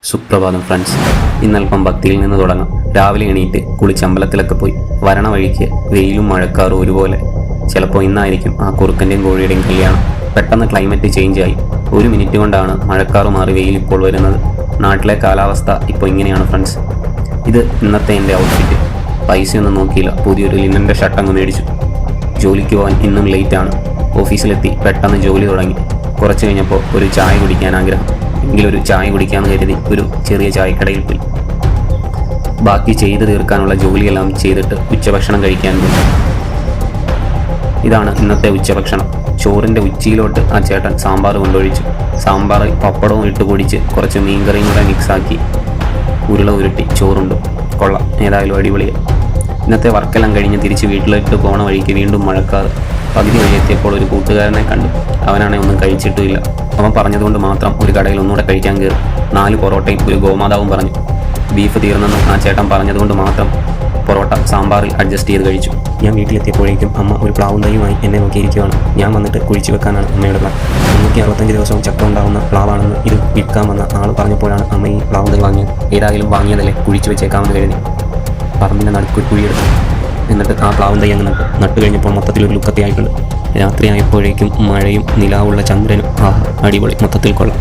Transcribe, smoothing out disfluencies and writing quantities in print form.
സുപ്രഭാതം ഫ്രണ്ട്സ്. ഇന്നൽപ്പം ഭക്തിയിൽ നിന്ന് തുടങ്ങാം. രാവിലെ എണീറ്റ് കുളിച്ച് അമ്പലത്തിലൊക്കെ പോയി വരണ വഴിക്ക് വെയിലും മഴക്കാറും ഒരുപോലെ. ചിലപ്പോൾ ഇന്നായിരിക്കും ആ കുറുക്കൻ്റെയും കോഴിയുടെയും കല്യാണം. പെട്ടെന്ന് ക്ലൈമറ്റ് ചേഞ്ച് ആയി. 1 മിനിറ്റ് കൊണ്ടാണ് മഴക്കാറ് മാറി വെയിൽ ഇപ്പോൾ വരുന്നത്. നാട്ടിലെ കാലാവസ്ഥ ഇപ്പോൾ ഇങ്ങനെയാണ് ഫ്രണ്ട്സ്. ഇത് ഇന്നത്തെ എൻ്റെ ഔട്ട്ഫിറ്റ്. പൈസയൊന്നും നോക്കിയില്ല, പുതിയൊരു ലിനൻ്റെ ഷർട്ടങ്ങ് മേടിച്ചു. ജോലിക്ക് പോകാൻ ഇന്നും ലേറ്റാണ്. ഓഫീസിലെത്തി പെട്ടെന്ന് ജോലി തുടങ്ങി. കുറച്ച് കഴിഞ്ഞപ്പോൾ ഒരു ചായ കുടിക്കാൻ ആഗ്രഹം. എങ്കിലൊരു ചായ കുടിക്കാമെന്ന് കരുതി ഒരു ചെറിയ ചായക്കടയിൽ പോയി. ബാക്കി ചെയ്ത് തീർക്കാനുള്ള ജോലിയെല്ലാം ചെയ്തിട്ട് ഉച്ചഭക്ഷണം കഴിക്കാൻ പോയി. ഇതാണ് ഇന്നത്തെ ഉച്ചഭക്ഷണം. ചോറിൻ്റെ ഉച്ചിയിലോട്ട് ആ ചേട്ടൻ സാമ്പാർ കൊണ്ടൊഴിച്ചു. സാമ്പാറിൽ പപ്പടവും ഇട്ട് പൊടിച്ച് കുറച്ച് മീൻകറിയും കൂടെ മിക്സാക്കി ഉരുള ഉരുട്ടി ചോറുണ്ട്. കൊള്ളാം, ഏതായാലും അടിപൊളിയാണ്. ഇന്നത്തെ വർക്കെല്ലാം കഴിഞ്ഞ് തിരിച്ച് വീട്ടിലേക്ക് പോണ വഴിക്ക് വീണ്ടും മഴക്കാറ്. പകുതി വഴി എത്തിയപ്പോൾ ഒരു കൂട്ടുകാരനെ കണ്ടു. അവനാണെങ്കിൽ ഒന്നും കഴിച്ചിട്ടുമില്ല. അവൻ പറഞ്ഞതുകൊണ്ട് മാത്രം ഒരു കടയിൽ ഒന്നുകൂടെ കഴിക്കാൻ കയറി. 4 പൊറോട്ടയും ഒരു ഗോമാതാവും പറഞ്ഞു. ബീഫ് തീർന്നെന്ന് ആ ചേട്ടൻ പറഞ്ഞതുകൊണ്ട് മാത്രം പൊറോട്ട സാമ്പാറിൽ അഡ്ജസ്റ്റ് ചെയ്ത് കഴിച്ചു. ഞാൻ വീട്ടിലെത്തിയപ്പോഴേക്കും അമ്മ ഒരു പ്ലാവും തൈയുമായി എന്നെ നോക്കിയിരിക്കുകയാണ്. ഞാൻ വന്നിട്ട് കുഴിച്ചു വെക്കാനാണ് അമ്മയുടെ പ്ലാൻ. 365 ദിവസവും ചക്ക ഉണ്ടാവുന്ന പ്ലാവാണെന്ന് ഇത് വിൽക്കാൻ വന്ന ആൾ പറഞ്ഞപ്പോഴാണ് അമ്മ ഈ പ്ലാവും തൈ വാങ്ങിയത്. ഏതായാലും വാങ്ങിയതല്ലേ, കുഴിച്ചു വെച്ചേക്കാമെന്ന് കരുതി പറമ്പിൻ്റെ നടുക്കൊരു കുഴിയെടുത്തു. എന്നിട്ട് ആ പ്ലാവും തൈ അങ്ങ് നട്ടു കഴിഞ്ഞപ്പോൾ മൊത്തത്തിലൊരു ലുക്കത്തി ആയിട്ടുണ്ട്. രാത്രി ആയപ്പോഴേക്കും മഴയും നിലാവുള്ള ചന്ദ്രനും അടിപൊളി, മൊത്തത്തിൽ കൊള്ളാം.